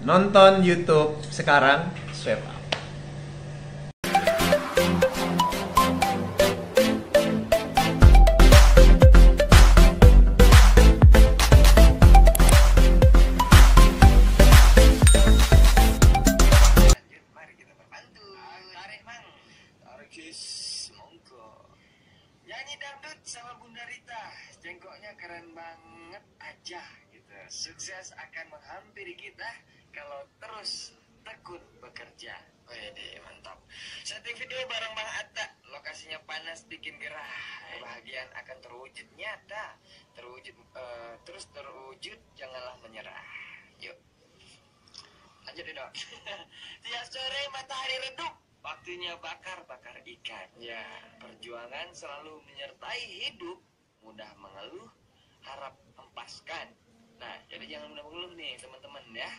Nonton YouTube sekarang, swipe up. Mari kita berpantun. Tarik mang, tarik sis, monggo. Nyanyi dangdut sama Bunda Rita, jengkoknya keren banget aja gitu. Sukses akan menghampiri kita kalau terus tekun bekerja. Wede, mantap. Setting video bareng Bang Atta, lokasinya panas bikin gerah. Kebahagiaan akan terwujud nyata, terus terwujud, janganlah menyerah. Yuk. Lanjut deh dok. Tiap sore matahari redup, waktunya bakar-bakar ikan. Ya, perjuangan selalu menyertai hidup, mudah mengeluh, harap empaskan. Nah, jadi jangan mudah mengeluh nih teman-teman ya.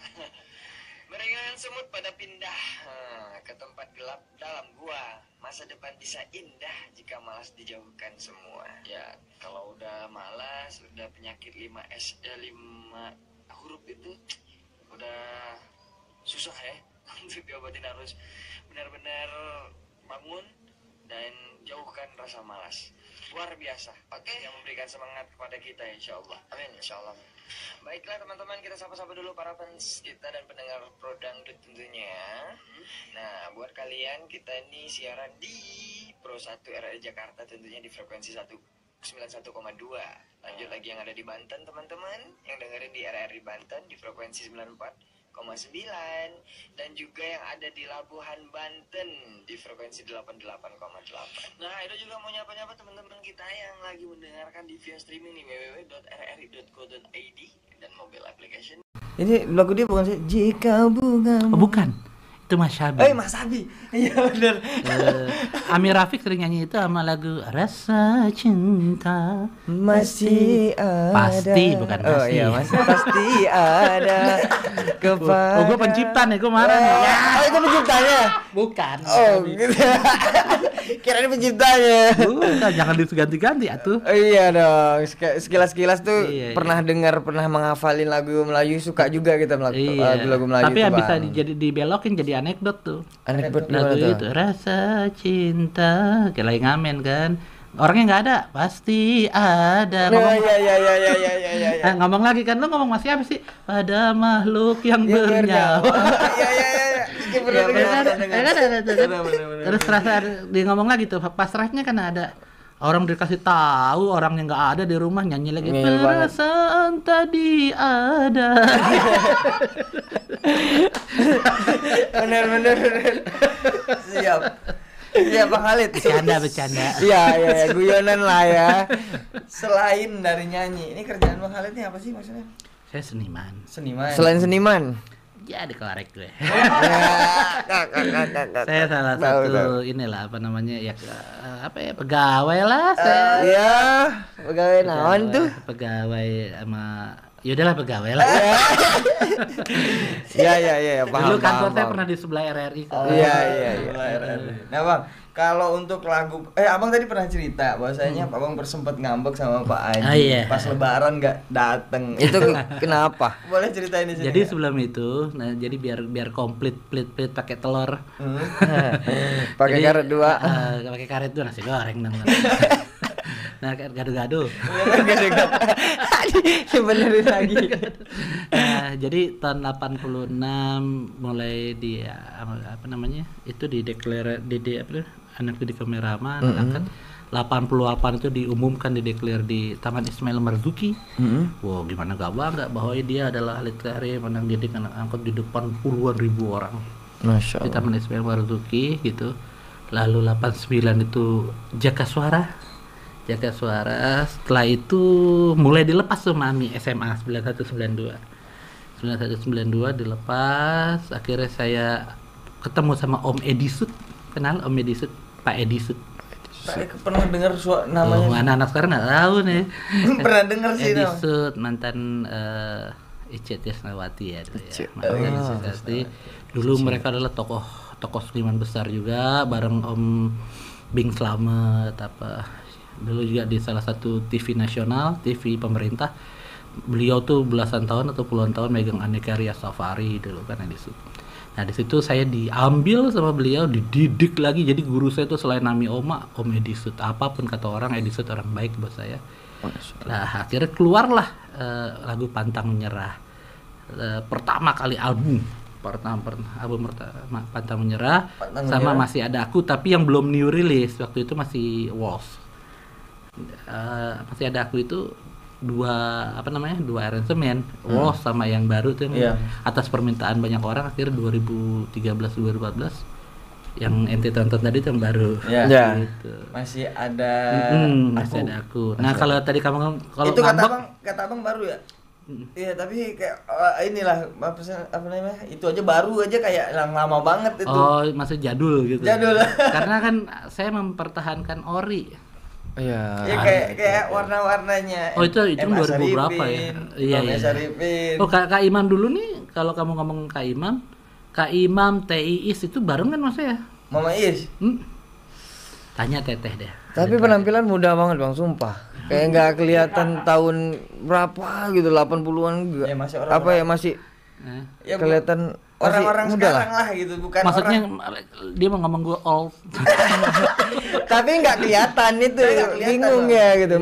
Meringan semut pada pindah ke tempat gelap dalam gua. Masa depan bisa indah jika malas dijauhkan semua. Ya, kalau udah malas, udah penyakit 5 huruf itu udah susah ya untuk diobatin. Harus benar-benar bangun dan jauhkan rasa malas. Luar biasa. Oke, yang memberikan semangat kepada kita insya Allah. Amin insya Allah. Baiklah teman-teman, kita sapa-sapa dulu para fans kita dan pendengar Pro Dangdut tentunya. Nah, buat kalian, kita ini siaran di Pro 1 RRI Jakarta tentunya di frekuensi 91,2. Lanjut lagi yang ada di Banten teman-teman, yang dengerin di RRI Banten di frekuensi 94,9, dan juga yang ada di Labuhan Banten di frekuensi 88,8. Nah, itu juga mau nyapa-nyapa teman-teman kita yang lagi mendengarkan di via streaming di www.rri.co.id dan mobile application. Ini lagu dia bukan sih? Jika bunga. Oh, bukan. Itu Mas Syabi. Mas Abi. Iya benar. Amir Rafiq sering nyanyi itu sama lagu Rasa Cinta Masih ada. Pasti, bukan Oh pasti. iya, masih pasti ada. Kepada. Oh, gue pencipta nih, gue marah nih. Ya. Oh, itu penciptanya. Bukan. Oh, gitu. Kirain penciptanya. Bukan, jangan diganti-ganti atuh. Oh, iya dong. Sekilas-sekilas tuh Iya, pernah dengar, pernah menghafalin lagu Melayu, suka juga kita Iya. lagu Melayu. Tapi itu, yang bisa Bang. dibelokin jadi anekdot tuh. Anekdot Lagu gimana itu tuh? Rasa Cinta, kayak lagi ngamen kan. Orangnya nggak ada, pasti ada. Oh, Ngomong, iya. ngomong lagi kan, lo ngomong masih apa sih? Pada makhluk yang bernyawa. Iya. Iya, benar. Terus rasa dia ngomong lagi tuh, pas refnya kan ada orang dikasih tahu, orang yang nggak ada di rumah nyanyi lagi. Ngeyel banget. Perasaan tadi ada. Bener. Siap. Iya Bang Khalid. Bercanda. Iya, guyonan lah ya. Selain dari nyanyi, ini kerjaan Bang Khalid ini apa sih maksudnya? Saya seniman. Seniman. Selain seniman. Ya dikorek gue. Saya Saya salah satu inilah apa namanya ya pegawai lah saya. Iya, pegawai naon tuh? Pegawai sama yaudahlah pegawai lah. Iya, paham. Dulu kantor saya paham. pernah di sebelah RRI. Iya. Nah Bang, kalau untuk lagu, Abang tadi pernah cerita bahwasanya Abang bersempat ngambek sama Pak Aji iya. pas Lebaran nggak dateng. Itu kenapa? Boleh ceritain di sini. Jadi sebelum itu, nah jadi biar komplit plit pakai telur. Pakai Jadi, karet 2. Pakai karet 2 nasi goreng dong. Nah, gado-gado. Benerin lagi. Nah, jadi tahun 86 mulai di apa namanya? Itu dideklar anak didik kameraman kan 88 itu diumumkan dideklar di Taman Ismail Marzuki. Wow, gimana gak bangga bahwa dia adalah ahli karya menang didik anak angkot di depan puluhan ribu orang. Masya Di Allah. Taman Ismail Marzuki gitu. Lalu 89 itu Jaka Suara. Setelah itu mulai dilepas tuh Mami SMA 9192 dilepas. Akhirnya saya ketemu sama Om Edisut. Kenal Om Edisut? Pak Edisut. Saya pernah dengar namanya. Anak-anak sekarang nggak tahu nih. Pernah dengar sih. Edisut mantan Icet Yasnawati ya. Mantan Icet Yasnawati. Dulu mereka adalah tokoh seniman besar juga bareng Om Bing Slamet apa. Dulu juga di salah satu TV nasional, TV pemerintah beliau tuh belasan tahun atau puluhan tahun megang Aneka Ria Safari dulu kan Edisut. Nah di situ saya diambil sama beliau, dididik lagi. Jadi guru saya tuh selain nami Oma, Om Edisut. Apapun kata orang, Edisut orang baik buat saya. Nah akhirnya keluarlah lagu Pantang Menyerah. Pertama kali album pertama Pantang Menyerah sama Masih Ada Aku, tapi yang belum new release waktu itu masih Walls. Masih Ada Aku itu dua aransemen, Walls sama yang baru tuh atas permintaan banyak orang, akhirnya 2013-2014 yang ente tonton tadi tuh yang baru. Gitu. Masih ada Masih Ada Aku. Nah kalau tadi kamu kalau itu kata abang baru ya. Iya tapi kayak inilah apa namanya, itu aja baru aja kayak lama banget itu. Oh masih jadul gitu. Jadul. Karena kan saya mempertahankan ori. Iya. Ya kayak warna-warnanya. Oh itu 2000 berapa ya? Iya. Oh Kak Imam dulu nih, kalau kamu ngomong Kak Imam, Teh Iis itu bareng kan Mas ya? Mama Iis. Tanya Teteh deh. Tapi penampilan muda banget Bang, sumpah. Kayak nggak kelihatan tahun berapa gitu, 80-an juga. Ya, masih masih ya, kelihatan orang-orang muda sekarang lah gitu, bukan maksudnya orang. dia mau ngomong gue old. Tapi nggak kelihatan itu, bingung ya gitu.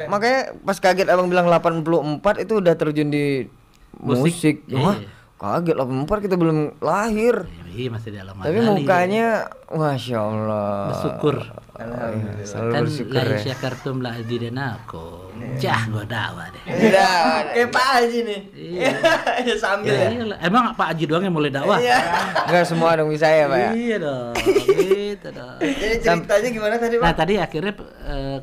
Makanya pas kaget abang bilang 84 itu udah terjun di musik. Wah, kaget 84 kita belum lahir. Iya masih dalam. Tapi mukanya, masya Allah. Bersyukur. Alhamdulillah. Selalu Kan bersyukur la ya. syakartum la azidannakum. Cah gua dakwah deh. Iya, kayak Pak Haji nih. Iya. Ya sambil ya. Iyalah. Emang Pak Haji doang yang mulai dakwah? Iya. Enggak semua dong bisa ya Pak ya. Iya dong. Gitu dong. Jadi ceritanya gimana tadi, Pak? Nah tadi akhirnya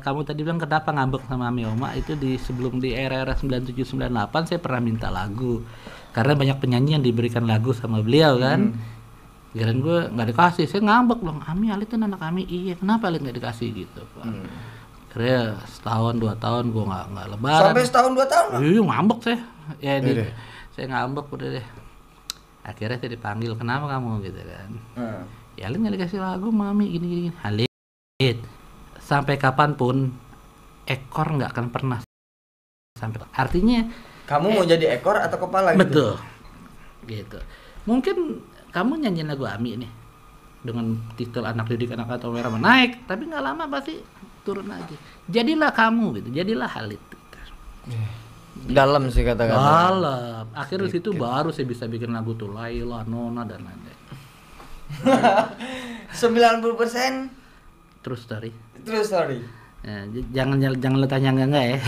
kamu tadi bilang kenapa ngambek sama Ami Oma itu sebelum di era 97-98 saya pernah minta lagu karena banyak penyanyi yang diberikan lagu sama beliau kan. Kirain gue nggak dikasih, saya ngambek dong. Ami Alit kan anak kami, iya kenapa Alit nggak dikasih gitu Pak. Akhirnya setahun 2 tahun gue nggak lebaran. Sampai setahun 2 tahun? Iya ngambek saya. Saya ngambek udah deh. Akhirnya saya dipanggil, kenapa kamu gitu kan? Ya Alit nggak dikasih lagu Mami gini. Alit, sampai kapanpun ekor nggak akan pernah sampai. Artinya kamu mau jadi ekor atau kepala gitu? Betul. Gitu. Mungkin kamu nyanyiin lagu Ami nih dengan titel Anak Didik Anak Atau Merah naik, tapi nggak lama pasti turun lagi. Jadilah kamu gitu, jadilah Halit. Dalam sih kata-kata. Dalam. Akhirnya di situ baru saya bisa bikin lagu tuh Laila, Nona dan lain-lain. 90% True story. true story. Ya, jangan lo tanya enggak ya.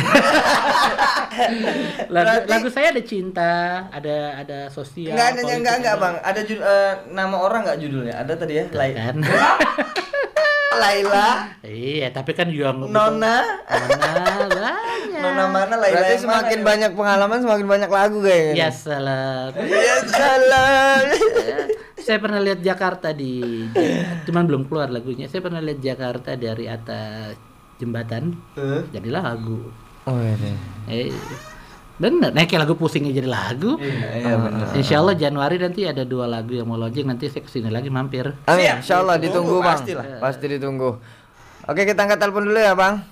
lagu saya ada cinta, ada sosial. Enggak Bang. Ada nama orang enggak judulnya? Ada tadi ya? Kan? Laila. Iya, tapi kan juga Nona banyak. Nona mana Laila? Berarti yang semakin mana, banyak pengalaman semakin banyak lagu kayaknya. Ya salam. Ya salam. Saya pernah lihat Jakarta cuman belum keluar lagunya. Saya pernah lihat Jakarta dari atas jembatan. Jadilah lagu. Oh iya. Bener, kayak lagu pusingnya jadi lagu. Iya benar. Insya Allah Januari nanti ada 2 lagu yang mau launching, nanti saya kesini lagi mampir. Amin. Siap. Insyaallah ditunggu Bang. Pastilah. Pasti ditunggu. Oke, kita angkat telepon dulu ya Bang.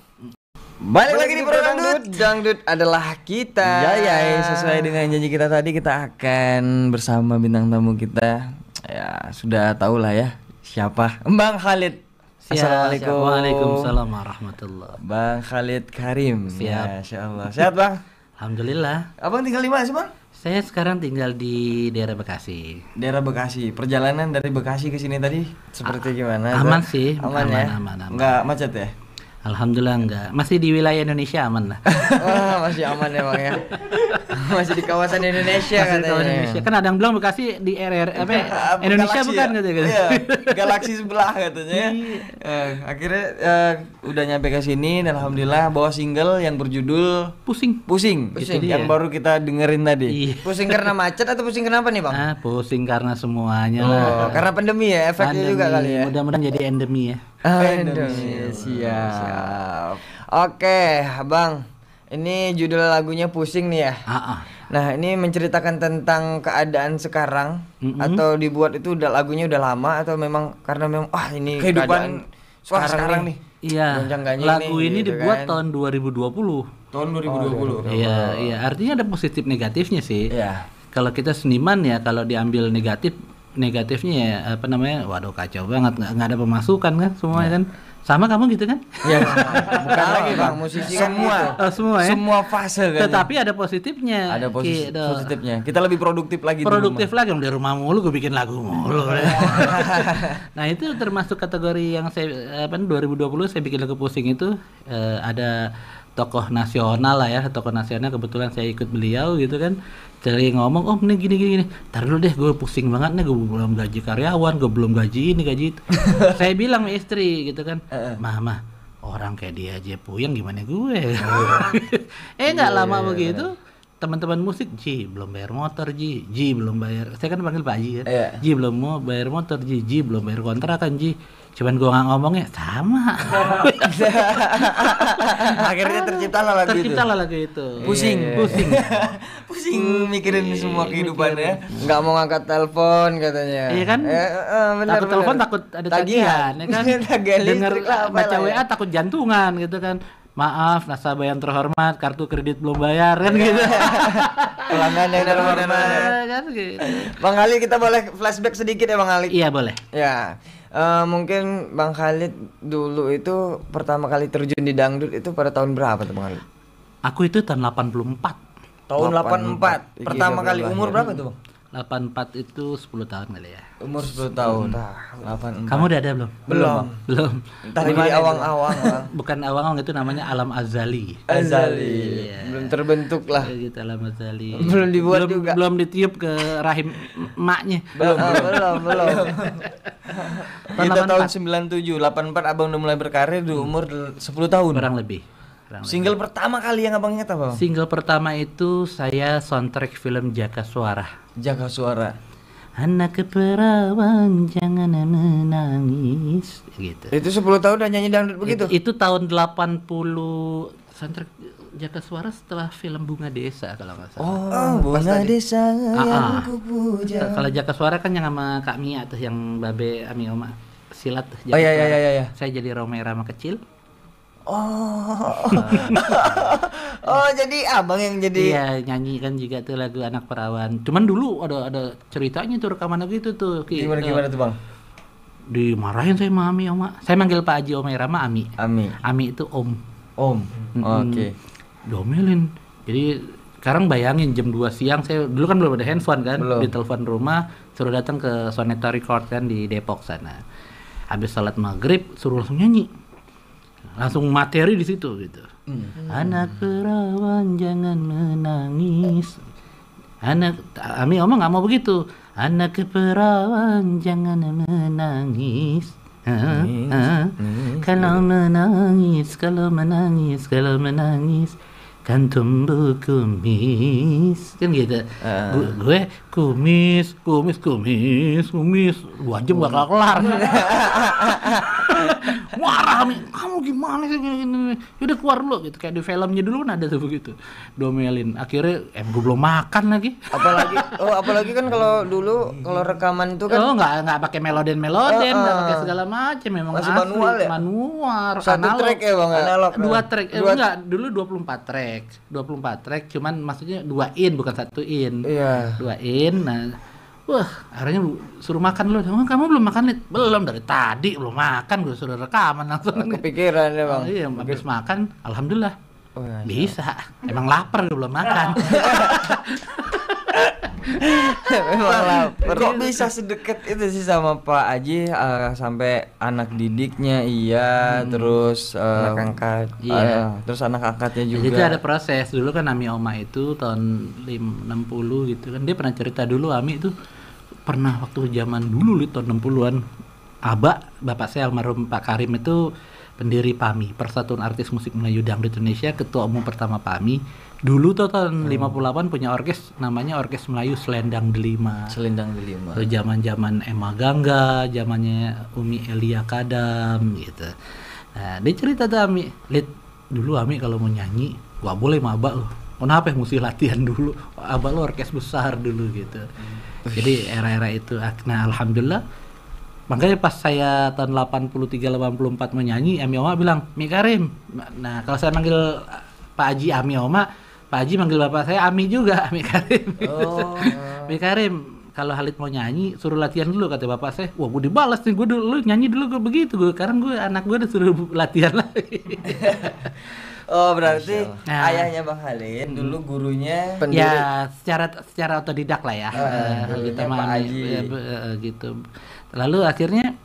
Balik lagi di Pro Dangdut. Dangdut adalah kita. Ya, sesuai dengan janji kita tadi, kita akan bersama bintang tamu kita. Ya, sudah tahu lah ya siapa. Bang Khalid. Assalamualaikum. Waalaikumsalam warahmatullahi. Bang Khalid Karim. Siap. Masyaallah. Sehat, Bang? Alhamdulillah. Abang tinggal di mana sih, Bang? Saya sekarang tinggal di daerah Bekasi. Daerah Bekasi. Perjalanan dari Bekasi ke sini tadi Seperti gimana? Aman sih, aman ya? aman. Enggak macet ya? Alhamdulillah enggak. Masih di wilayah Indonesia aman lah. Wah, masih aman ya Bang ya. Masih di kawasan Indonesia Masih di katanya. kawasan Indonesia. Kan ada yang bilang Bekasi di Indonesia Galaksi bukan ya? gitu. Iya, galaksi sebelah katanya. Akhirnya udah nyampe ke sini dan alhamdulillah bawa single yang berjudul Pusing. Pusing. Itu Yang dia. baru kita dengerin tadi. Iya. Pusing karena macet atau pusing kenapa nih Bang? Pusing karena semuanya lah. Oh, karena pandemi ya, efeknya juga kali ya. Mudah-mudahan jadi endemi ya. Indonesia. Siap. Oke, Bang. Ini judul lagunya Pusing nih ya. Nah, ini menceritakan tentang keadaan sekarang atau dibuat itu lagunya udah lama atau memang karena memang ini Kehidupan keadaan sekarang nih. Iya. Gonjang-ganjing Lagu nih, ini gitu dibuat kan. tahun 2020. Tahun 2020. Iya, iya. Artinya ada positif negatifnya sih. Iya. Kalau kita seniman ya, kalau diambil negatifnya ya apa namanya? Waduh kacau banget, nggak ada pemasukan kan semuanya kan. Sama kamu gitu kan? Ya, bukan lagi Bang, musisi kan Semua. gitu. Oh, semua ya. Semua fase kan. Tetapi ada positifnya. Ada Gitu. positifnya. Kita lebih produktif lagi Produktif di rumah. lagi di rumah mulu, gue bikin lagu mulu. Nah itu termasuk kategori yang saya 2020 saya bikin lagu pusing itu ada tokoh nasional lah ya, tokoh nasional kebetulan saya ikut beliau gitu kan. Jadi ngomong, oh ini gini. Ntar dulu deh, gue pusing banget nih, gue belum gaji karyawan, gue belum gaji ini, gaji itu. Saya bilang sama istri gitu kan, mah orang kayak dia aja puyeng gimana gue. Nggak lama begitu, teman-teman musik, Ji belum bayar motor, Ji belum bayar. Saya kan panggil Pak Ji ya, Ji belum mau bayar motor, Ji belum bayar kontrakan, Ji. Cuman gua nggak ngomongnya sama. Akhirnya terciptalah lagu itu. Pusing. Pusing. Pusing mikirin semua kehidupannya. Nggak mau ngangkat telepon katanya. Iya kan? Benar. Takut telepon, takut ada tagihan, ya kan? Tagihan Dengar listrik lah, apa baca lah ya. WA takut jantungan gitu kan. Maaf, nasabah yang terhormat, kartu kredit belum bayar kan gitu. Pelanggan yang terhormat. Kan gitu. Bang Khalid, kita boleh flashback sedikit ya Bang Khalid? Iya boleh. Ya, mungkin Bang Khalid dulu itu pertama kali terjun di dangdut itu pada tahun berapa tuh Bang Khalid? Aku itu tahun 84. Tahun 84. 84. Pertama Iya, kali baru umur lahir. berapa tuh Bang? 84 itu 10 tahun kali ya. Umur 10 tahun. 84. Kamu udah ada belum? Belum. Belum. Entar di awang-awang Bang. Bukan awang-awang, itu namanya alam azali. Azali. Belum terbentuk lah. Gitu alam azali. Belum dibuat juga. Belum ditiup ke rahim emaknya. Belum. Kita tahun 97, 84 Abang udah mulai berkarir di umur 10 tahun. Kurang lebih. Single pertama kali yang Abang ingat apa, Bang? Single pertama itu saya soundtrack film Jaka Suara. Jaga Suara. Anak perawan jangan menangis gitu. Itu 10 tahun udah nyanyi dangdut begitu? Itu tahun 80 soundtrack Jaka Suara setelah film Bunga Desa kalau nggak salah. Oh, Bunga Desa yang Ah. kupuja. Kalau Jaka Suara kan yang sama Kak Mia tuh, yang Babe Ami Oma silat tuh. Oh iya. Saya jadi Roma kecil. Oh, jadi abang yang jadi. Iya, nyanyi kan juga tuh lagu Anak Perawan. Cuman dulu ada ceritanya tuh, rekaman lagu itu tuh. Gimana tuh, Bang? Dimarahin saya sama Ami Oma. Saya manggil Pak Haji Oma Irama Ami. Ami itu Om. Oke. Domelin. Jadi sekarang bayangin jam 2 siang, saya dulu kan belum ada handphone kan, Belum. ditelepon rumah, suruh datang ke Soneta Record kan di Depok sana. Habis salat maghrib suruh langsung nyanyi. Langsung materi di situ gitu. Anak perawan jangan menangis. Ami Oma nggak mau begitu. Anak perawan jangan menangis. Kalau menangis kan tumbuh kumis kan gitu. Gue kumis 2 jam gak kelar. Marah Ami, kamu gimana sih gini. Udah keluar dulu gitu, kayak di filmnya dulu kan ada tuh begitu. Domelin. Akhirnya gue belum makan lagi. Apalagi kan kalau dulu kalau rekaman itu kan nggak pakai meloden, nggak pakai segala macam, memang masih asli, manual ya? manual, satu analog. track ya Bang? Analog. 2 track, enggak, dulu 24 track, cuman maksudnya 2 in bukan 1 in. Iya. 2 in. Nah, wah, akhirnya suruh makan lu. Kamu belum makan, Lid? Belum, dari tadi belum makan, gue suruh rekaman langsung. Kepikiran ya Bang. Iya, habis makan, alhamdulillah. Oh, ya. Bisa. Emang lapar gue belum makan. Memang lapar. Kok bisa sedekat itu sih sama Pak Haji, sampai anak didiknya terus Anak angkat. terus anak angkatnya juga. Jadi itu ada proses. Dulu kan Ami Oma itu tahun 60 gitu kan. Dia pernah cerita dulu, Ami itu pernah waktu zaman dulu tahun 60-an. Bapak saya almarhum Pak Karim itu pendiri PAMI, Persatuan Artis Musik Melayu Dangdut Indonesia, ketua umum pertama PAMI. Dulu tuh tahun 58 punya orkes namanya Orkes Melayu Selendang Delima. Selendang Delima. Itu zaman-zaman Emma Gangga, zamannya Umi Elia Kadam gitu. Nah, dia cerita tuh Ami, Lid, dulu Ami kalau mau nyanyi gak boleh sama abah lo. Kenapa mesti latihan dulu? Abah lo orkes besar dulu gitu. Jadi era-era itu. Nah, alhamdulillah. Makanya pas saya tahun 83-84 menyanyi, Ami Oma bilang, Mi Karim. Nah, kalau saya manggil Pak Haji Ami Oma, Pak Haji manggil bapak saya Ami juga, Ami Karim. Oh. Ami Karim, kalau Halid mau nyanyi suruh latihan dulu kata bapak saya. Wah, gue dibalas nih, gue dulu lu nyanyi dulu gue begitu gue. Sekarang gue anak gue disuruh latihan lagi. Oh, berarti Nah. ayahnya Bang Halid dulu gurunya Ya, secara otodidak lah ya. gurunya Gitu sama Pak Ami, Haji. gitu. Lalu akhirnya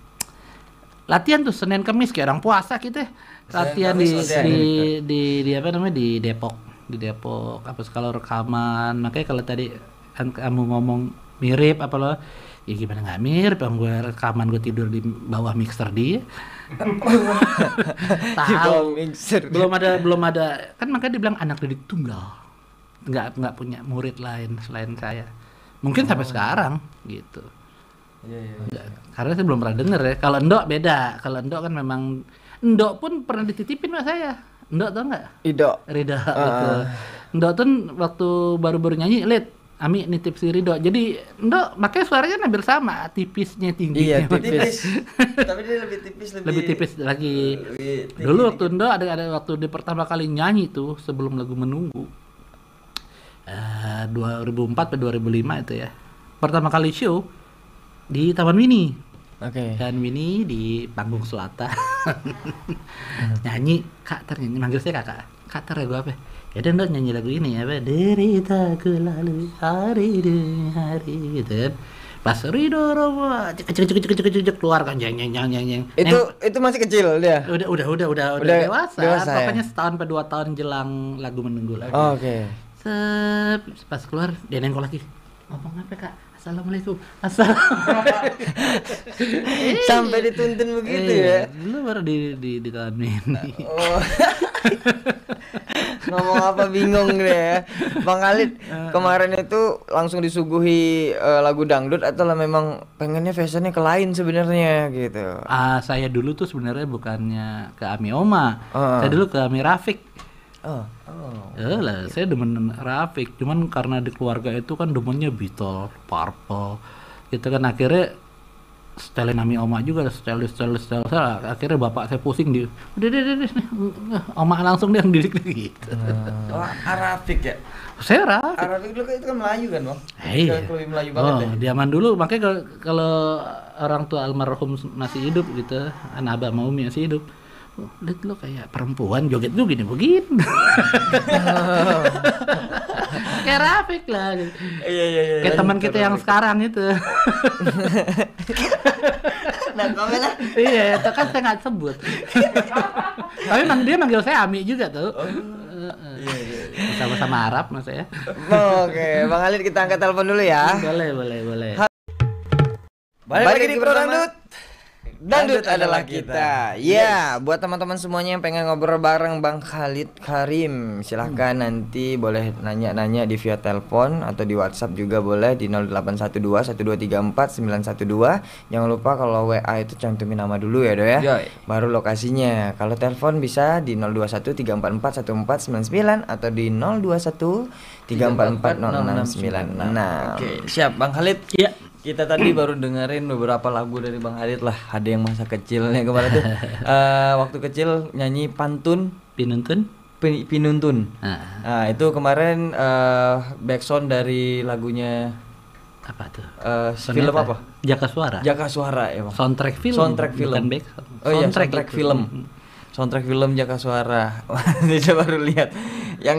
latihan tuh Senin Kamis kayak orang puasa gitu ya. Latihan Kamis di, latihan. di apa namanya di Depok. Di Depok. Apa kalau rekaman, makanya kalau tadi kan kamu ngomong mirip apa lo, ya gimana nggak mirip, yang gue rekaman gue tidur di bawah mixer dia. Tahu. mixer. belum ada kan, makanya dibilang anak didik tunggal, nggak punya murid lain selain saya, mungkin sampai sekarang gitu. Nggak, karena saya belum pernah denger ya. Kalau Endok beda, kalau Endok kan memang Endok pun pernah dititipin sama saya. Endok tau nggak? Ido. Rida itu. Endok tuh waktu baru-baru nyanyi, Lid, Ami nitip si Ridho. Jadi Endok makanya suaranya hampir sama, tipisnya tingginya. Iya, tipis. Tapi dia lebih tipis, Lebih tipis lagi. lebih tinggi Dulu waktu Endo ada waktu di pertama kali nyanyi tuh sebelum lagu Menunggu. 2004 atau 2005 itu ya. Pertama kali show di Taman Mini. Oke. Dan Mini di panggung selatan. Nyanyi, Kak Ter nyanyi, manggil saya Kakak. Kak Ter lagu apa? Ya udah Endo nyanyi lagu ini apa? Deritaku lalu hari demi hari gitu kan. Pas Ridho Roma cek keluar kan jeng. Itu masih kecil dia. Udah dewasa. dewasa ya? Pokoknya setahun atau 2 tahun jelang lagu Menunggu lagi. Oh, oke. Pas keluar dia nengok lagi. Ngomong apa Kak? Assalamualaikum. Assalamualaikum. Sampai dituntun begitu ya. Dulu baru di tahun ini. Oh. Ngomong apa bingung deh ya. Bang Halid kemarin itu langsung disuguhi lagu dangdut atau lah memang pengennya fashionnya ke lain sebenarnya gitu. Saya dulu tuh sebenarnya bukannya ke Ami Oma. Saya dulu ke Ami Rafiq. Oh. Lah, saya demen Rafiq, cuman karena di keluarga itu kan demennya Beatles, Purple, gitu kan akhirnya setelin Ami Oma juga, setel. Akhirnya bapak saya pusing udah, Oma langsung dia yang didik gitu. Oh, Arafik ya. Saya Rafiq. Arafik dulu itu kan Melayu kan, Bang? Iya. Lebih Melayu banget ya. Zaman dulu makanya kalau orang tua almarhum masih hidup gitu, anak abah mau masih hidup. Lihat lo kayak perempuan joget lu gini begini. Kayak Rafiq lah. Iya. Kayak teman kita yang sekarang itu. Nah, komen lah. Iya, itu kan saya nggak sebut. Tapi dia manggil saya Ami juga tuh. Iya. Sama-sama Arab mas saya. Oke, Bang Halid kita angkat telepon dulu ya. Boleh. Balik lagi di Pro Dangdut. Dangdut adalah kita. Ya, buat teman-teman semuanya yang pengen ngobrol bareng Bang Halid Karim, silahkan nanti boleh nanya-nanya di via telepon atau di WhatsApp juga boleh di 0812 1234 912. Jangan lupa kalau WA itu cantumin nama dulu ya, Do ya. Yoi. Baru lokasinya. Kalau telepon bisa di 021 344 1499 atau di 021 344 0696. Oke, siap Bang Halid. Iya. Kita tadi baru dengerin beberapa lagu dari Bang Halid lah. Ada yang masa kecilnya kemarin tuh. Waktu kecil nyanyi pantun Pinuntun. Pinuntun. Nah, Itu kemarin backsound dari lagunya apa tuh? film Soneta. apa? Jaka Suara. Jaka Suara ya Bang. Soundtrack film. Soundtrack film. Bukan back. Oh iya, soundtrack itu. film. Soundtrack film Jaka Suara. Saya baru lihat. Yang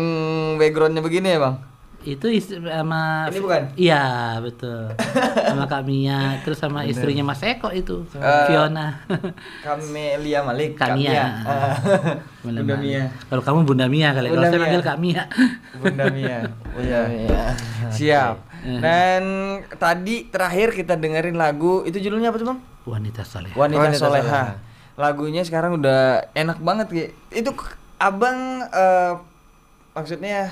backgroundnya begini ya Bang. Itu sama Ini bukan? Iya, betul. Sama Kak Mia, terus sama istrinya Mas Eko itu, Fiona. Kamelia Malik. Kak Mia. Bunda Mia. Kalau kamu Bunda Mia kali. Kalau Bunda saya Mia. panggil Kak Mia. Bunda Mia. Iya. Siap. Dan tadi terakhir kita dengerin lagu itu judulnya apa tuh Bang? Wanita Saleh. Wanita Wanita Soleha. Soleha. Lagunya sekarang udah enak banget Ki. Itu abang maksudnya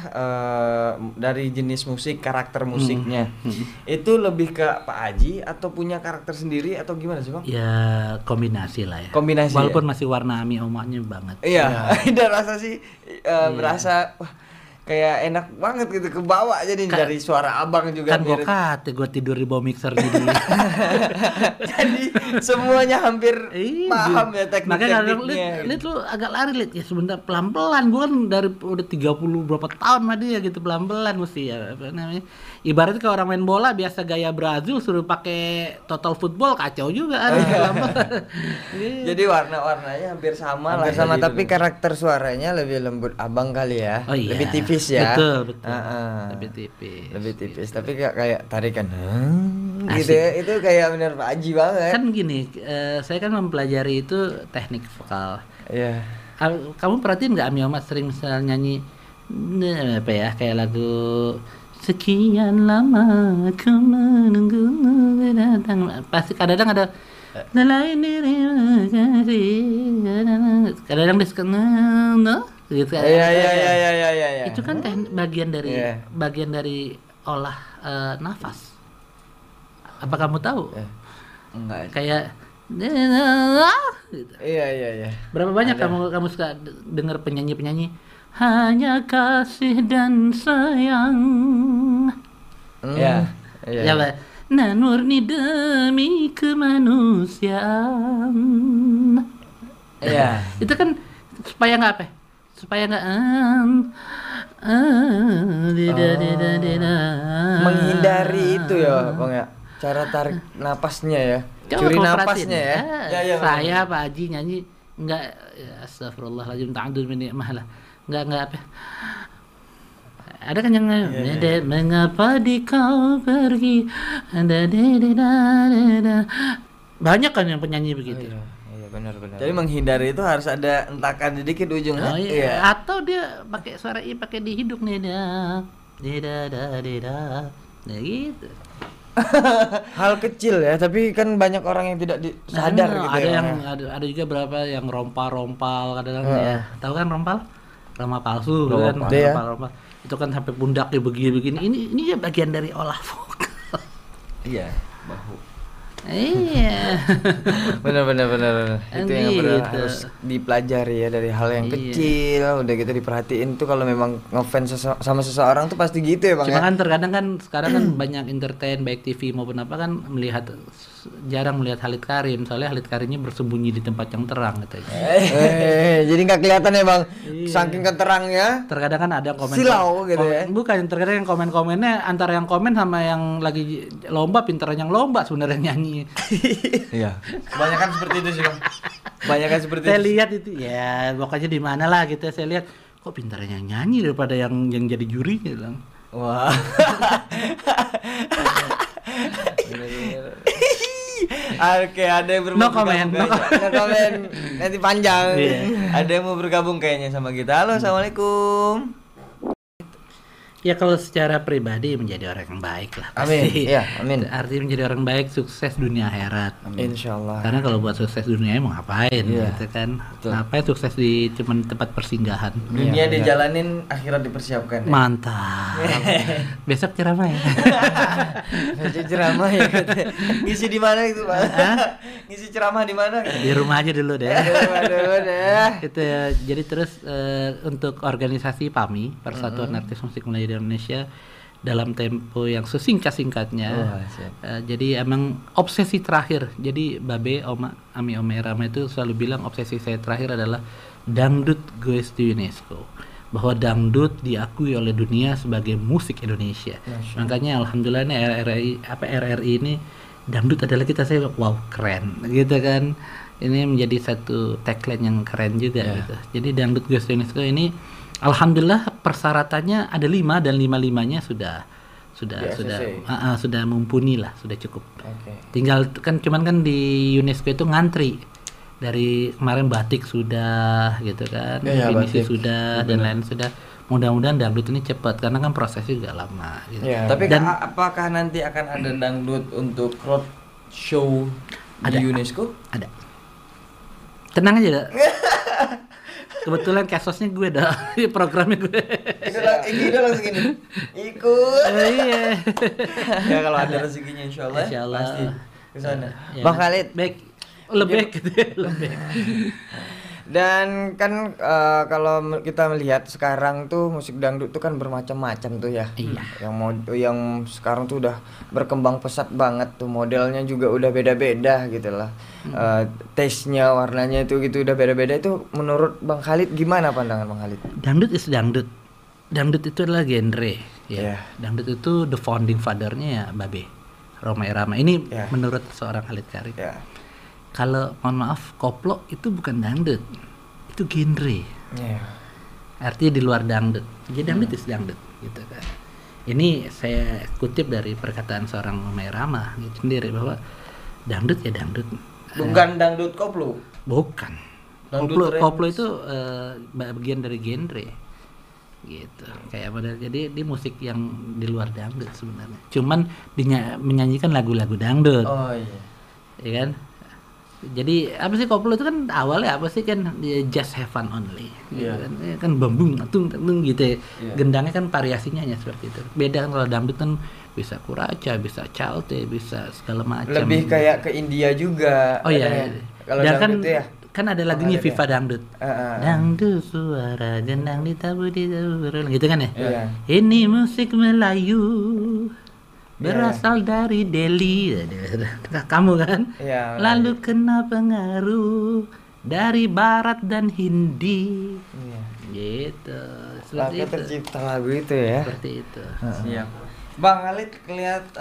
dari jenis musik, karakter musiknya itu lebih ke Pak Haji atau punya karakter sendiri atau gimana sih Bang? Ya kombinasi lah ya. Kombinasi Walaupun masih warna Ami Omanya banget. Iya, ada rasa sih berasa wah kayak enak banget gitu, kebawa jadi dari suara abang juga. Kan gue kata gue tidur di bawah mixer jadi. Jadi semuanya hampir paham ya Makanya kadang teknik-tekniknya. Lid lu agak lari Lid ya sebentar pelan-pelan. Gue kan dari udah 30 berapa tahun sama dia gitu pelan-pelan mesti ya apa namanya. Ibaratnya kalau orang main bola biasa gaya Brazil suruh pakai total football kacau juga kan. Jadi warna-warnanya hampir sama lah. Hampir sama, jadi tapi karakter suaranya lebih lembut abang kali ya. Oh iya. Lebih tipis ya. Betul. Ah, Lebih tipis. lebih tipis, tapi kayak tarikan gitu ya, itu kayak bener Pak Haji banget. Kan gini, saya kan mempelajari itu teknik vokal. Iya. Kamu perhatiin nggak Ami Omat sering misalnya nyanyi apa ya kayak lagu sekian lama aku menunggumu datang, pasti kadang-kadang ada nelayan diri kadang-kadang dia suka gitu kan. Iya. Itu kan bagian dari Iya. bagian dari olah nafas. Apa kamu tahu? Enggak. Kayak gitu. Iya. Berapa banyak kamu suka dengar penyanyi-penyanyi hanya kasih dan sayang. Iya. Ya, Pak. Nah, murni demi kemanusiaan. Iya. Itu kan supaya nggak apa? Supaya nggak Menghindari itu ya, Bang ya. Cara tarik napasnya ya. Coba Curi kamu napasnya perhatiin. ya. Ya, saya Pak Haji nyanyi enggak astagfirullahaladzim ta'adul min ni'mah lah. Enggak apa. Ada kan yang mengapa di kau pergi banyak kan yang penyanyi begitu. Iya, benar. Jadi menghindari itu harus ada entakan sedikit ujung. Oh iya. Atau dia pakai suara i pakai di hidung nih nah gitu. Hal kecil ya, tapi kan banyak orang yang tidak sadar gitu ada ya. yang ada juga berapa yang rompal kadang-kadang ya. Tahu kan rompal? Roma palsu Roma kan. palsu, ya. Rompal. Itu kan sampai pundaknya begini-begini. Ini ya bagian dari olah vokal. Iya, bahu. Iya. Benar. Itu yang benar Gitu. harus dipelajari ya dari hal yang Iya. kecil, udah gitu diperhatiin tuh kalau memang ngefans sama seseorang tuh pasti gitu ya, Bang. Cuma Ya? kan terkadang kan sekarang kan banyak entertain baik TV maupun apa kan jarang melihat Halid Karim. Soalnya Halid Karimnya bersembunyi di tempat yang terang katanya. Jadi nggak kelihatan ya, Bang. Saking keterangnya. Terkadang kan ada komen Silau gitu ya. Bukan, terkadang yang komen-komennya antara yang komen sama yang lagi lomba pintaran yang lomba sebenarnya nyanyi. Iya. Kebanyakan seperti itu sih, Bang. Kebanyakan seperti Saya itu. lihat itu ya pokoknya di mana lah gitu saya lihat kok pintarnya yang nyanyi daripada yang jadi juri gitu bilang. Wah. Oke, ada yang No comment, no komen. Nanti panjang. Iya. Ada yang mau bergabung kayaknya sama kita. Halo, assalamualaikum. Ya kalau secara pribadi menjadi orang yang baik lah Amin. pasti. Iya, amin. Artinya menjadi orang baik sukses dunia akhirat. Insya Allah. Karena kalau buat sukses dunia mau ngapain Iya, gitu kan? betul. Ngapain sukses di cuman tempat persinggahan? Dunia dijalanin, akhirat dipersiapkan. Ya? Mantap. Besok ceramah ya. Baca ceramah ya. Ngisi di mana itu, Pak? Ngisi ceramah di mana? Di rumah aja dulu deh. Aduh, deh. Itu ya. Jadi terus untuk organisasi PAMI Persatuan Artis Musik Melayu di Indonesia dalam tempo yang sesingkat-singkatnya. Oh, siap. Jadi emang obsesi terakhir. Jadi Babe, Oma, Ami Rama itu selalu bilang obsesi saya terakhir adalah dangdut goes to UNESCO. Bahwa dangdut diakui oleh dunia sebagai musik Indonesia. Makanya alhamdulillah ini RRI ini dangdut adalah kita saya wow keren gitu kan. Ini menjadi satu tagline yang keren juga gitu. Jadi dangdut goes to UNESCO ini alhamdulillah persyaratannya ada 5 dan 5-5-nya sudah mumpuni lah, sudah cukup. Oke. Tinggal kan cuman kan di UNESCO itu ngantri. Dari kemarin batik sudah gitu kan, Iya, finisi batik. sudah dan lain sudah. Mudah-mudahan dangdut ini cepat karena kan prosesnya juga lama gitu. Ya, tapi Dan apakah nanti akan ada dangdut untuk road show Ada. di UNESCO? ada. Tenang aja dah. Kebetulan kasosnya gue dah, programnya gue. Itu langsung gini. Ikut. Iya. Ya kalau ada rezekinya insya Allah, Insya Allah. pasti ke sana. Ya, Bang Khalid. baik. Lebih gitu ya, lebih. Dan kan kita melihat sekarang tuh musik dangdut tuh kan bermacam-macam tuh ya. Iya. Yang sekarang tuh udah berkembang pesat banget tuh, modelnya juga udah beda-beda gitu lah. Taste-nya, warnanya itu gitu udah beda-beda. Itu menurut Bang Khalid gimana pandangan Bang Khalid? Dangdut is dangdut. Dangdut itu adalah genre ya. Iya. Dangdut itu the founding father-nya ya Babe Rhoma Irama. Ini Iya. menurut seorang Khalid Karim. Ya. Kalau mohon maaf, koplo itu bukan dangdut, itu genre. Iya. Artinya di luar dangdut. Jadi dangdut is dangdut, gitu kan. Ini saya kutip dari perkataan seorang Rhoma Irama gitu sendiri bahwa dangdut ya dangdut. Bukan dangdut koplo. Bukan. Dangdut Koplo itu bagian dari genre. Gitu. Kayak model jadi di musik yang di luar dangdut sebenarnya. Cuman menyanyikan lagu-lagu dangdut. Oh iya. Ya kan? Jadi apa sih koplo itu kan awalnya apa sih kan just have fun only. Gitu Iya. kan. Ya kan bambung tung gitu ya. Iya. Gendangnya kan variasinya hanya seperti itu. Beda kan kalau dangdut kan bisa kuraca, bisa calte, bisa segala macam. Lebih kayak ke India juga. Oh iya. katanya. Kalau Dan kan dangdut itu ya. kan ada lagunya Khalid ya? Viva Dangdut. Dangdut suara gendang ditabuh gitu kan ya? Iya. Ini musik Melayu berasal dari Delhi. Kamu kan? Iya. Lalu kena pengaruh dari Barat dan Hindi. Iya. Gitu. Seperti Maka itu. tercipta lagu itu ya. Seperti itu. Siap. Bang Khalid lihat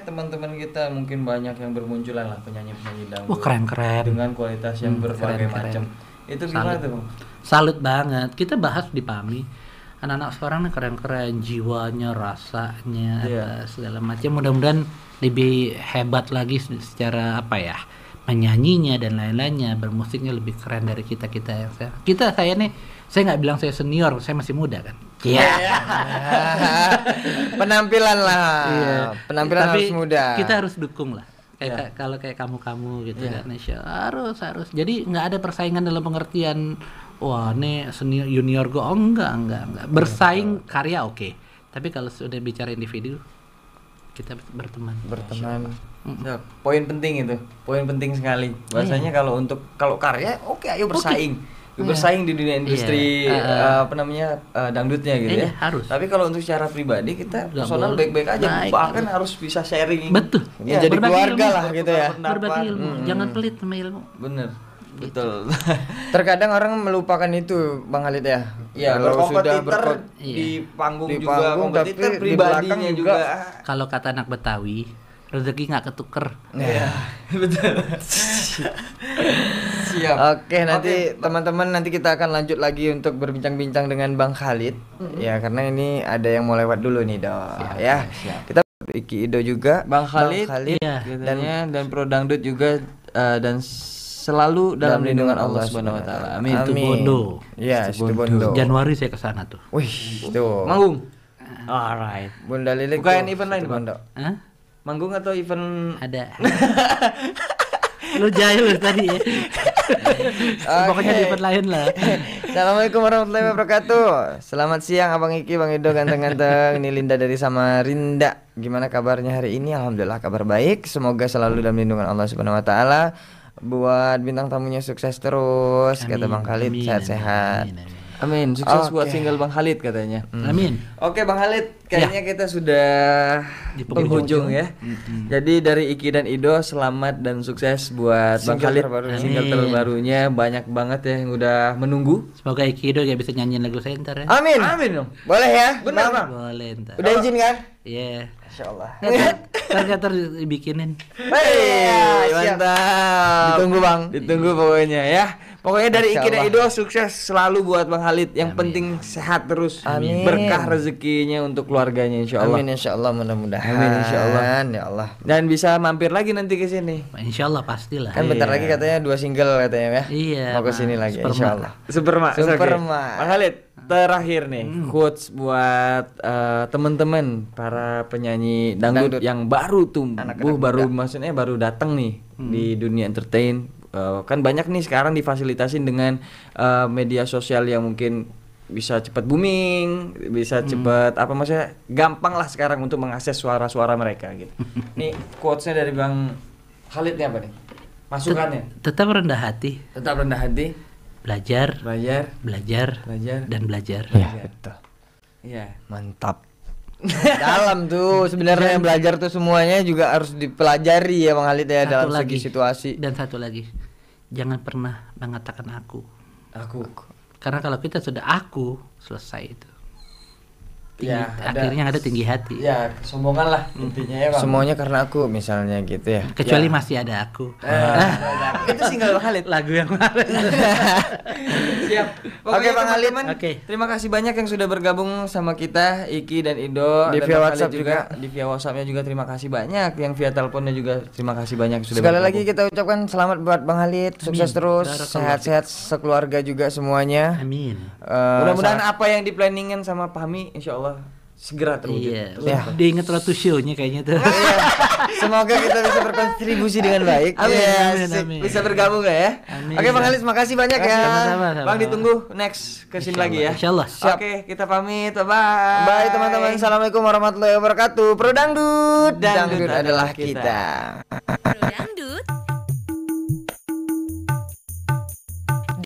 teman-teman kita mungkin banyak yang bermunculan lah penyanyi-penyanyi dangdut. Wah, keren-keren. Dengan kualitas yang berbagai keren-keren. macam. Itu gimana Salut. tuh, Bang? Salut banget. Kita bahas di PAMI. Anak-anak sekarang nih keren-keren, jiwanya, rasanya, Iya. apa, segala macam. Mudah-mudahan lebih hebat lagi secara apa ya, menyanyinya dan lain-lainnya, bermusiknya lebih keren dari kita yang saya nih, saya nggak bilang saya senior, saya masih muda kan. Iya. Penampilan lah. Iya. Penampilan Tapi harus muda. kita harus dukung lah. Kalau kayak kamu gitu kan, Insya harus. Jadi nggak ada persaingan dalam pengertian wah nih senior junior gue, oh enggak. Bersaing karya oke. Tapi kalau sudah bicara individu, kita berteman. Ya, poin penting itu, poin penting sekali. Bahasanya kalau karya, oke, ayo bersaing. Bersaing di dunia industri dangdutnya gitu Iya, ya. harus. Tapi kalau untuk secara pribadi kita Nggak personal boleh. baik-baik aja, Baik, bahkan harus bisa sharing. Betul. Ya, jadi berbagi keluarga ilmu. lah gitu ya. Berbagi ilmu, jangan pelit sama ilmu. Bener, betul. Terkadang orang melupakan itu, Bang Khalid ya. Ya, Kalau sudah berkompetitor Iya. di panggung di juga, panggung, kompetitor tapi di pribadinya belakang juga. Kalau kata anak Betawi, rezeki nggak ketuker. Iya, betul. Siap. Oke, nanti teman-teman nanti kita akan lanjut lagi untuk berbincang-bincang dengan Bang Khalid. Ya, karena ini ada yang mau lewat dulu nih, ya. Kita Iki Ido juga, Bang Khalid, Iya. dan Pro Dangdut juga dan selalu dalam lindungan Allah Subhanahu wa taala. Amin. Itu Bondo. Ya, itu Bondo. Januari saya ke sana tuh. Wih, itu. Manggung. Alright. Bunda Lilik. Bukan tuh, event lain, situ Bang? Bondo. Hah? Manggung atau event Ada. Lu jahil tadi ya. Pokoknya di tempat lain lah. Assalamualaikum warahmatullahi wabarakatuh. Selamat siang Abang Iki, Bang Ido ganteng-ganteng. Ini Linda dari Samarinda. Gimana kabarnya hari ini? Alhamdulillah kabar baik. Semoga selalu dalam lindungan Allah Subhanahu wa taala. Buat bintang tamunya sukses terus, kata Bang Khalid, Amin, sehat-sehat. amin, amin. Amin, sukses buat Oke. single Bang Khalid katanya. Amin. Oke Bang Khalid, kayaknya kita sudah Di penghujung ya. Jadi dari Iki dan Ido selamat dan sukses buat Bang Single Khalid terbarunya. single Amin. terbarunya, banyak banget ya yang udah menunggu. Semoga Ikido ya bisa nyanyiin lagu saya ntar ya. Amin. Amin dong. Boleh ya? Benar, Bang. Boleh ntar. Udah izin kan? Iya. Insyaallah. Ntar dibikinin. Hey, mantap. Ditunggu, Bang. Ditunggu pokoknya ya. Pokoknya dari Iki dan Insyaallah. Ido sukses selalu buat Bang Khalid. Yang penting sehat terus. Amin. Berkah rezekinya untuk keluarganya insyaallah. Amin insyaallah, mudah-mudahan. Amin, insyaallah. Ya Allah. Dan bisa mampir lagi nanti ke sini. Insya Allah pastilah. Kan bentar Iya. lagi katanya 2 single katanya ya. Iya, Mau ke sini Mas. lagi Superma. insyaallah. Superma. Superma. Oke. Bang Khalid, terakhir nih quotes buat teman-teman para penyanyi dangdut Dangdut. yang baru tumbuh, Anak-anak baru maksudnya baru datang nih di dunia entertain. Kan banyak nih sekarang difasilitasin dengan media sosial yang mungkin bisa cepat booming, bisa cepat apa maksudnya gampang lah sekarang untuk mengakses suara-suara mereka gitu. Nih quotesnya dari Bang Khalid nih apa nih? Masukannya Tetap rendah hati, tetap rendah hati, belajar, Belajar. belajar, Belajar. dan belajar. Ya, betul. Iya. Mantap. Dalam tuh sebenarnya belajar tuh semuanya juga harus dipelajari ya Bang Halid ya Satu dalam lagi. segi situasi. Dan satu lagi, jangan pernah mengatakan aku. Aku. Karena kalau kita sudah aku, selesai itu. Ya, Akhirnya ada tinggi hati. Ya, kesombongan lah intinya ya, Bang. Semuanya karena aku misalnya gitu ya. Kecuali masih ada aku. Itu single Bang Halid. Lagu yang kemarin. Siap. Oke, Bang Halid. teman-teman, Oke. terima kasih banyak yang sudah bergabung sama kita, Iki dan Ido. Di dan via Bang WhatsApp Halid juga. Di via WhatsAppnya juga terima kasih banyak. Yang via teleponnya juga terima kasih banyak sudah Sekali bergabung. lagi kita ucapkan selamat buat Bang Halid, sukses terus, sehat-sehat sekeluarga juga semuanya. Amin. Mudah-mudahan apa yang diplanningin sama Pahmi insya Allah segera terwujud. Iya, Ya. diinget waktu show-nya kayaknya tuh. Semoga kita bisa berkontribusi dengan baik. Amin, Iya, amin, sip. amin. Bisa bergabung gak ya? Amin. Oke Bang Halid, makasih banyak ya. Sama-sama. Bang ditunggu next kesini lagi ya. Insyaallah. Oke, kita pamit. Bye. Bye teman-teman. Assalamualaikum warahmatullahi wabarakatuh. Pro Dangdut, Dangdut Dangdut adalah adalah kita. kita. Pro Dangdut,